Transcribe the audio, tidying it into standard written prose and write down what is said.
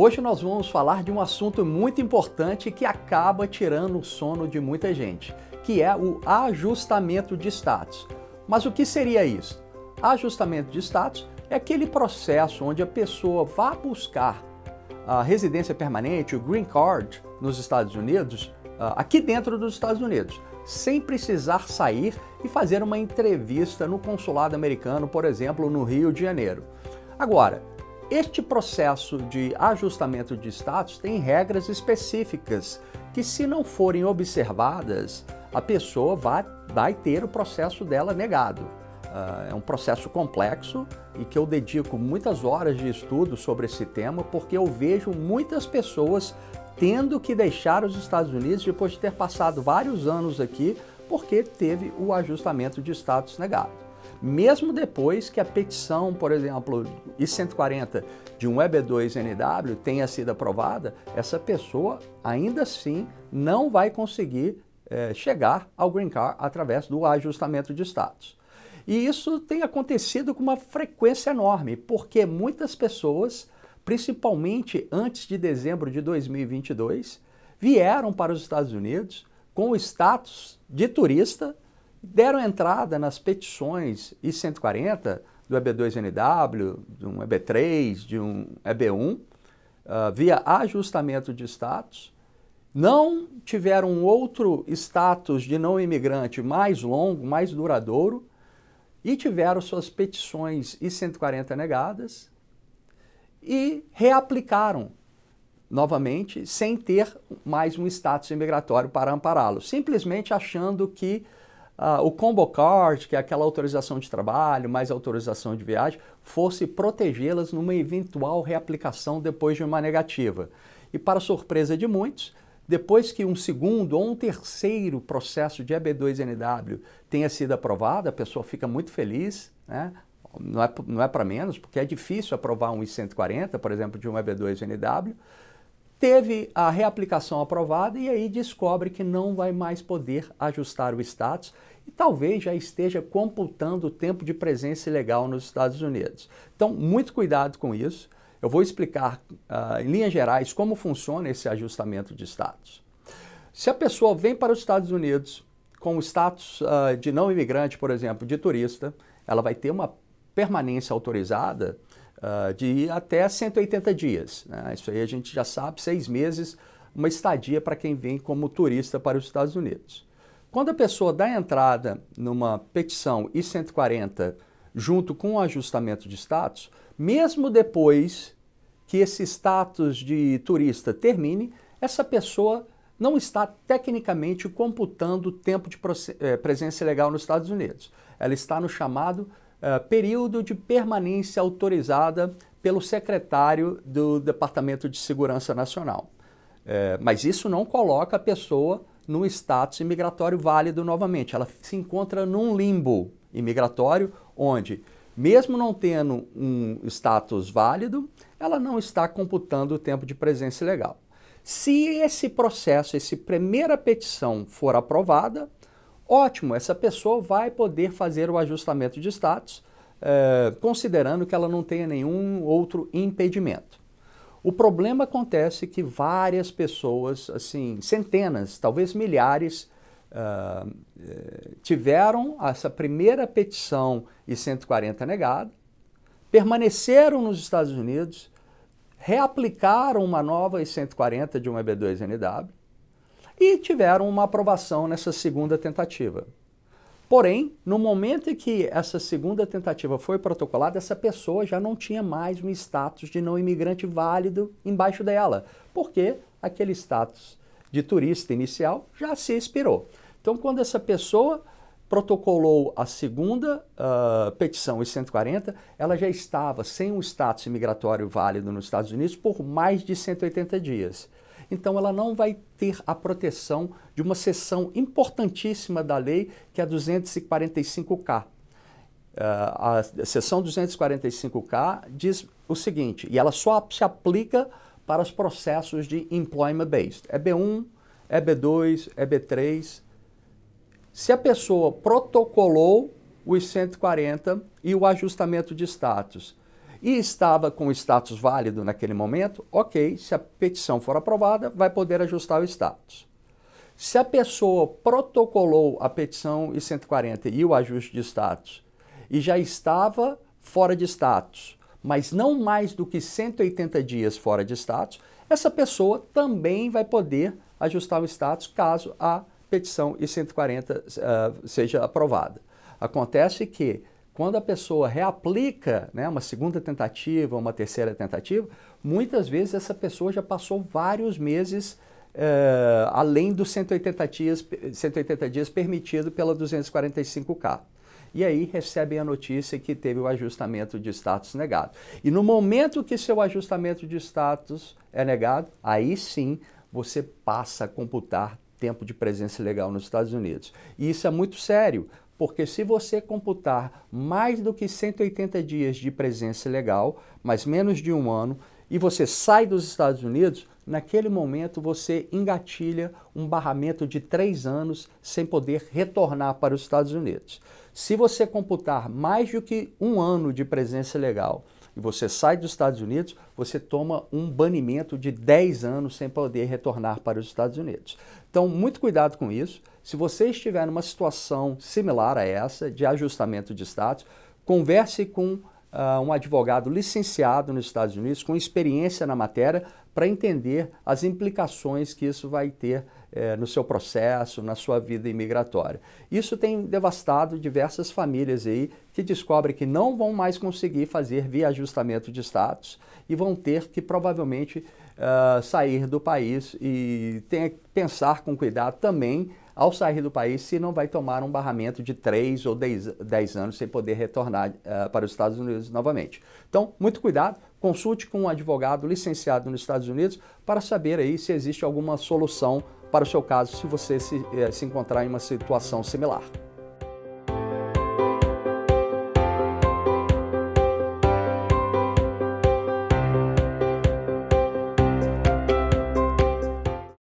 Hoje nós vamos falar de um assunto muito importante que acaba tirando o sono de muita gente, que é o ajustamento de status. Mas o que seria isso? Ajustamento de status é aquele processo onde a pessoa vai buscar a residência permanente, o Green Card, nos Estados Unidos, aqui dentro dos Estados Unidos, sem precisar sair e fazer uma entrevista no consulado americano, por exemplo, no Rio de Janeiro. Agora, este processo de ajustamento de status tem regras específicas que, se não forem observadas, a pessoa vai ter o processo dela negado. É um processo complexo e que eu dedico muitas horas de estudo sobre esse tema, porque eu vejo muitas pessoas tendo que deixar os Estados Unidos depois de ter passado vários anos aqui, porque teve o ajustamento de status negado. Mesmo depois que a petição, por exemplo, I-140 de um EB2NW tenha sido aprovada, essa pessoa ainda assim não vai conseguir chegar ao Green Card através do ajustamento de status. E isso tem acontecido com uma frequência enorme, porque muitas pessoas, principalmente antes de dezembro de 2022, vieram para os Estados Unidos com o status de turista, deram entrada nas petições I-140 do EB2NW, de um EB3, de um EB1, via ajustamento de status, não tiveram um outro status de não imigrante mais longo, mais duradouro, e tiveram suas petições I-140 negadas e reaplicaram novamente sem ter mais um status imigratório para ampará-lo, simplesmente achando que o Combo Card, que é aquela autorização de trabalho, mais autorização de viagem, fosse protegê-las numa eventual reaplicação depois de uma negativa. E para surpresa de muitos, depois que um segundo ou um terceiro processo de EB2NW tenha sido aprovado, a pessoa fica muito feliz, né? Não é para menos, porque é difícil aprovar um I-140, por exemplo, de um EB2NW, teve a reaplicação aprovada e aí descobre que não vai mais poder ajustar o status e talvez já esteja computando o tempo de presença ilegal nos Estados Unidos. Então, muito cuidado com isso. Eu vou explicar, em linhas gerais, como funciona esse ajustamento de status. Se a pessoa vem para os Estados Unidos com o status de não imigrante, por exemplo, de turista, ela vai ter uma permanência autorizada de até 180 dias. Né? Isso aí a gente já sabe, 6 meses, uma estadia para quem vem como turista para os Estados Unidos. Quando a pessoa dá entrada numa petição I-140 junto com o ajustamento de status, mesmo depois que esse status de turista termine, essa pessoa não está tecnicamente computando o tempo de presença legal nos Estados Unidos. Ela está no chamado período de permanência autorizada pelo secretário do Departamento de Segurança Nacional. Mas isso não coloca a pessoa no status imigratório válido novamente. Ela se encontra num limbo imigratório onde, mesmo não tendo um status válido, ela não está computando o tempo de presença legal. Se esse processo, essa primeira petição for aprovada, ótimo, essa pessoa vai poder fazer o ajustamento de status, considerando que ela não tenha nenhum outro impedimento. O problema acontece que várias pessoas, assim, centenas, talvez milhares, tiveram essa primeira petição I-140 negada, permaneceram nos Estados Unidos, reaplicaram uma nova I-140 de um EB2NW e tiveram uma aprovação nessa segunda tentativa. Porém, no momento em que essa segunda tentativa foi protocolada, essa pessoa já não tinha mais um status de não imigrante válido embaixo dela, porque aquele status de turista inicial já se expirou. Então, quando essa pessoa protocolou a segunda petição I-140, ela já estava sem um status imigratório válido nos Estados Unidos por mais de 180 dias. Então ela não vai ter a proteção de uma seção importantíssima da lei, que é a 245K. A seção 245K diz o seguinte, e ela só se aplica para os processos de employment-based, EB1, EB2, EB3. Se a pessoa protocolou o I-140 e o ajustamento de status e estava com o status válido naquele momento, ok, se a petição for aprovada, vai poder ajustar o status. Se a pessoa protocolou a petição I-140 e o ajuste de status e já estava fora de status, mas não mais do que 180 dias fora de status, essa pessoa também vai poder ajustar o status caso a petição I-140 seja aprovada. Acontece que quando a pessoa reaplica, né, uma segunda tentativa, uma terceira tentativa, muitas vezes essa pessoa já passou vários meses além dos 180 dias permitido pela 245K. E aí recebem a notícia que teve o ajustamento de status negado. E no momento que seu ajustamento de status é negado, aí sim você passa a computar tempo de presença legal nos Estados Unidos. E isso é muito sério, porque se você computar mais do que 180 dias de presença legal, mas menos de um ano, e você sai dos Estados Unidos, naquele momento você engatilha um barramento de 3 anos sem poder retornar para os Estados Unidos. Se você computar mais do que um ano de presença legal e você sai dos Estados Unidos, você toma um banimento de 10 anos sem poder retornar para os Estados Unidos. Então, muito cuidado com isso. Se você estiver numa situação similar a essa, de ajustamento de status, converse com um advogado licenciado nos Estados Unidos, com experiência na matéria, para entender as implicações que isso vai ter no seu processo, na sua vida imigratória. Isso tem devastado diversas famílias aí que descobrem que não vão mais conseguir fazer via ajustamento de status e vão ter que provavelmente sair do país e tem que pensar com cuidado também ao sair do país se não vai tomar um barramento de 3 ou 10 anos sem poder retornar para os Estados Unidos novamente. Então, muito cuidado, consulte com um advogado licenciado nos Estados Unidos para saber aí se existe alguma solução para o seu caso, se você se encontrar em uma situação similar.